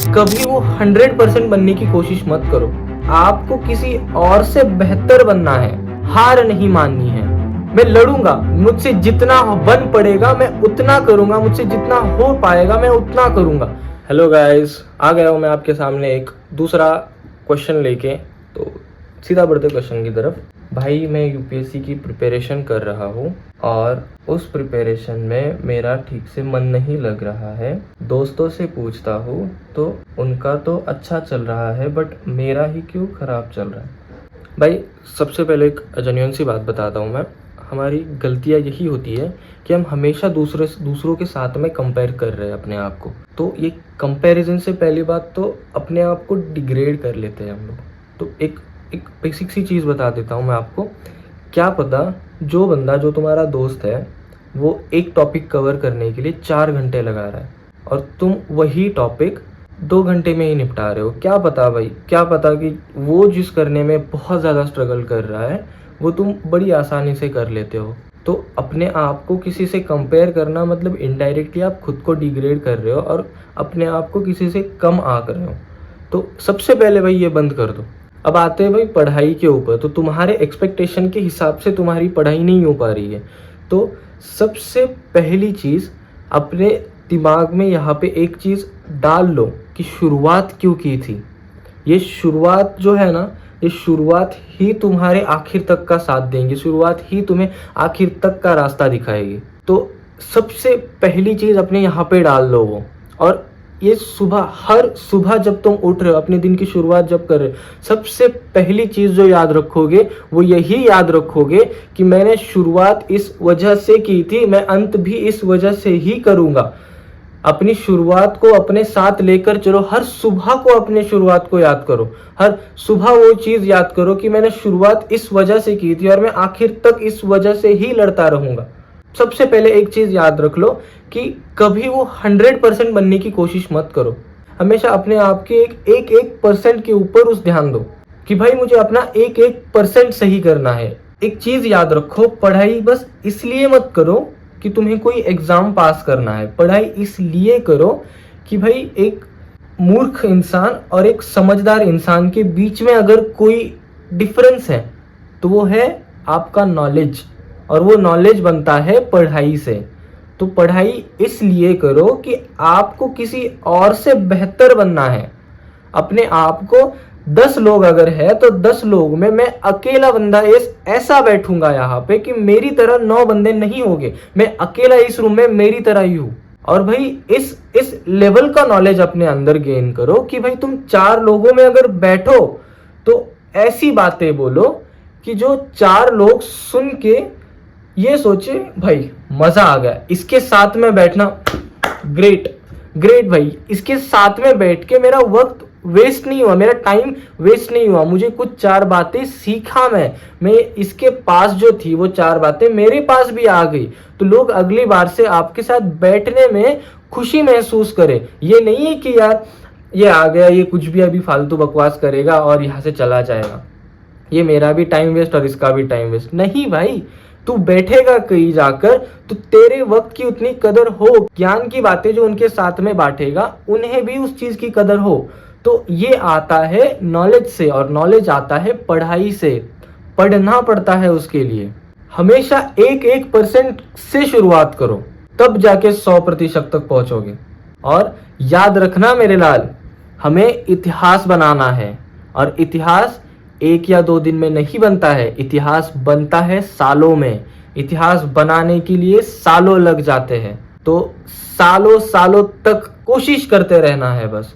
कभी वो 100% बनने की कोशिश मत करो। आपको किसी और से बेहतर बनना है, हार नहीं माननी है। मैं लड़ूंगा, मुझसे जितना बन पड़ेगा मैं उतना करूंगा, मुझसे जितना हो पाएगा मैं उतना करूंगा। हेलो गाइस, आ गया हूँ मैं आपके सामने एक दूसरा क्वेश्चन लेके। तो सीधा बढ़ते क्वेश्चन की तरफ। भाई, मैं यूपीएससी की प्रिपरेशन कर रहा हूँ और उस प्रिपरेशन में मेरा ठीक से मन नहीं लग रहा है। दोस्तों से पूछता हूँ तो उनका तो अच्छा चल रहा है, बट मेरा ही क्यों खराब चल रहा है। भाई, सबसे पहले एक जेन्युइन सी बात बताता हूँ मैं। हमारी गलतियाँ यही होती है कि हम हमेशा दूसरों के साथ में कंपेयर कर रहे हैं अपने आप को। तो ये कंपैरिजन से पहली बात तो अपने आप को डिग्रेड कर लेते हैं हम लोग। तो एक बेसिक सी चीज़ बता देता हूँ मैं आपको। क्या पता जो बंदा, जो तुम्हारा दोस्त है, वो एक टॉपिक कवर करने के लिए 4 घंटे लगा रहा है और तुम वही टॉपिक 2 घंटे में ही निपटा रहे हो। क्या पता भाई, क्या पता कि वो जिस करने में बहुत ज़्यादा स्ट्रगल कर रहा है वो तुम बड़ी आसानी से कर लेते हो। तो अपने आप को किसी से कंपेयर करना मतलब इनडायरेक्टली आप खुद को डिग्रेड कर रहे हो और अपने आप को किसी से कम आंक रहे हो। तो सबसे पहले भाई ये बंद कर दो। अब आते हैं भाई पढ़ाई के ऊपर। तो तुम्हारे एक्सपेक्टेशन के हिसाब से तुम्हारी पढ़ाई नहीं हो पा रही है। तो सबसे पहली चीज़, अपने दिमाग में यहाँ पे एक चीज़ डाल लो कि शुरुआत क्यों की थी। ये शुरुआत जो है ना, ये शुरुआत ही तुम्हारे आखिर तक का साथ देंगे, शुरुआत ही तुम्हें आखिर तक का रास्ता दिखाएगी। तो सबसे पहली चीज़ अपने यहाँ पे डाल लो वो। और ये सुबह, हर सुबह जब तुम उठ रहे हो, अपने दिन की शुरुआत जब कर रहे हो, सबसे पहली चीज़ जो याद रखोगे वो यही याद रखोगे कि मैंने शुरुआत इस वजह से की थी, मैं अंत भी इस वजह से ही करूँगा। अपनी शुरुआत को अपने साथ लेकर चलो। हर सुबह को अपने शुरुआत को याद करो। हर सुबह वो चीज़ याद करो कि मैंने शुरुआत इस वजह से की थी और मैं आखिर तक इस वजह से ही लड़ता रहूँगा। सबसे पहले एक चीज़ याद रख लो कि कभी वो 100% बनने की कोशिश मत करो। हमेशा अपने आप के एक परसेंट के ऊपर उस ध्यान दो कि भाई मुझे अपना एक परसेंट सही करना है। एक चीज़ याद रखो, पढ़ाई बस इसलिए मत करो कि तुम्हें कोई एग्ज़ाम पास करना है। पढ़ाई इसलिए करो कि भाई एक मूर्ख इंसान और एक समझदार इंसान के बीच में अगर कोई डिफरेंस है तो वो है आपका नॉलेज, और वो नॉलेज बनता है पढ़ाई से। तो पढ़ाई इसलिए करो कि आपको किसी और से बेहतर बनना है। अपने आप को 10 लोग अगर है तो 10 लोग में मैं अकेला बंदा ऐसा बैठूंगा यहाँ पे कि मेरी तरह 9 बंदे नहीं होंगे। मैं अकेला इस रूम में मेरी तरह ही हूँ। और भाई इस लेवल का नॉलेज अपने अंदर गेन करो कि भाई तुम 4 लोगों में अगर बैठो तो ऐसी बातें बोलो कि जो 4 लोग सुन के ये सोचे भाई मजा आ गया, इसके साथ में बैठना ग्रेट भाई, इसके साथ में बैठ के मेरा वक्त वेस्ट नहीं हुआ, मेरा टाइम वेस्ट नहीं हुआ, मुझे कुछ 4 बातें सीखा। मैं इसके पास जो थी वो 4 बातें मेरे पास भी आ गई। तो लोग अगली बार से आपके साथ बैठने में खुशी महसूस करें। ये नहीं है कि यार ये आ गया, ये कुछ भी अभी फालतू बकवास करेगा और यहाँ से चला जाएगा, ये मेरा भी टाइम वेस्ट और इसका भी टाइम वेस्ट। नहीं भाई, तू बैठेगा कहीं जाकर तो तेरे वक्त की उतनी कदर हो। ज्ञान की बातें जो उनके साथ में बांटेगा उन्हें भी उस चीज की कदर हो। तो ये आता है नॉलेज से, और नॉलेज आता है पढ़ाई से। पढ़ना पड़ता है उसके लिए। हमेशा एक परसेंट से शुरुआत करो, तब जाके 100% तक पहुंचोगे। और याद रखना मेरे लाल, हमें इतिहास बनाना है, और इतिहास 1 या 2 दिन में नहीं बनता है। इतिहास बनता है सालों में। इतिहास बनाने के लिए सालों लग जाते हैं। तो सालों तक कोशिश करते रहना है। बस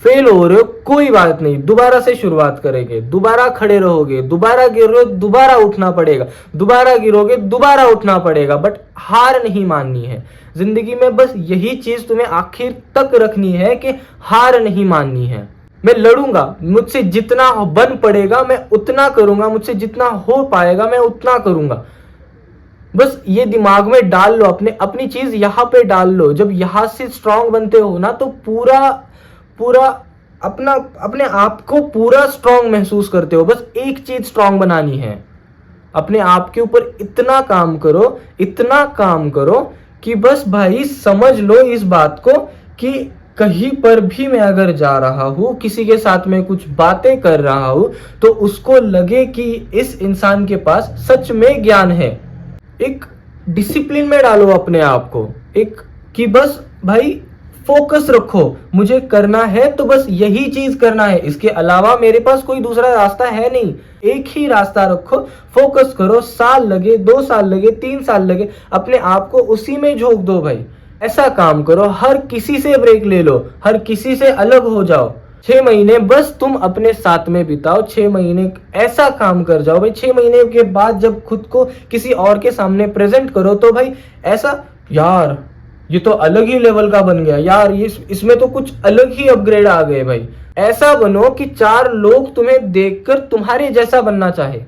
फेल हो रहे हो कोई बात नहीं, दोबारा से शुरुआत करेंगे, दोबारा खड़े रहोगे, दोबारा गिर रहे हो दोबारा उठना पड़ेगा, दोबारा गिरोगे दोबारा उठना पड़ेगा, बट हार नहीं माननी है। जिंदगी में बस यही चीज तुम्हें आखिर तक रखनी है कि हार नहीं माननी है। मैं लड़ूंगा, मुझसे जितना बन पड़ेगा मैं उतना करूंगा, मुझसे जितना हो पाएगा मैं उतना करूंगा। बस ये दिमाग में डाल लो, अपनी चीज यहाँ पे डाल लो। जब यहाँ से स्ट्रांग बनते हो ना तो पूरा अपने आप को पूरा स्ट्रांग महसूस करते हो। बस एक चीज स्ट्रांग बनानी है, अपने आप के ऊपर इतना काम करो कि बस भाई समझ लो इस बात को कि कहीं पर भी मैं अगर जा रहा हूँ, किसी के साथ में कुछ बातें कर रहा हूँ, तो उसको लगे कि इस इंसान के पास सच में ज्ञान है। एक डिसिप्लिन में डालो अपने आप को, एक कि बस भाई फोकस रखो, मुझे करना है तो बस यही चीज करना है, इसके अलावा मेरे पास कोई दूसरा रास्ता है नहीं। एक ही रास्ता रखो, फोकस करो, साल लगे, 2 साल लगे, 3 साल लगे, अपने आप को उसी में झोंक दो भाई। ऐसा काम करो, हर किसी से ब्रेक ले लो, हर किसी से अलग हो जाओ। 6 महीने बस तुम अपने साथ में बिताओ, 6 महीने ऐसा काम कर जाओ भाई। 6 महीने के बाद जब खुद को किसी और के सामने प्रेजेंट करो तो भाई ऐसा, यार ये तो अलग ही लेवल का बन गया यार, ये इसमें तो कुछ अलग ही अपग्रेड आ गए भाई। ऐसा बनो कि 4 लोग तुम्हें देखकर तुम्हारे जैसा बनना चाहे।